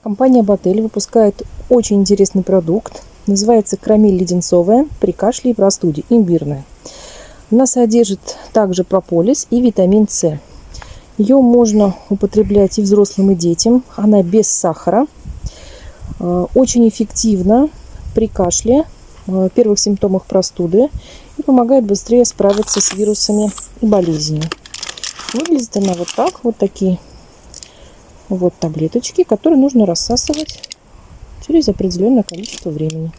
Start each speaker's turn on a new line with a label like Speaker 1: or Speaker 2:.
Speaker 1: Компания Ботель выпускает очень интересный продукт. Называется карамель леденцовая при кашле и простуде, имбирная. Она содержит также прополис и витамин С. Ее можно употреблять и взрослым, и детям. Она без сахара. Очень эффективна при кашле, первых симптомах простуды и помогает быстрее справиться с вирусами и болезнями. Выглядит она вот так. Вот такие вот таблеточки, которые нужно рассасывать через определенное количество времени.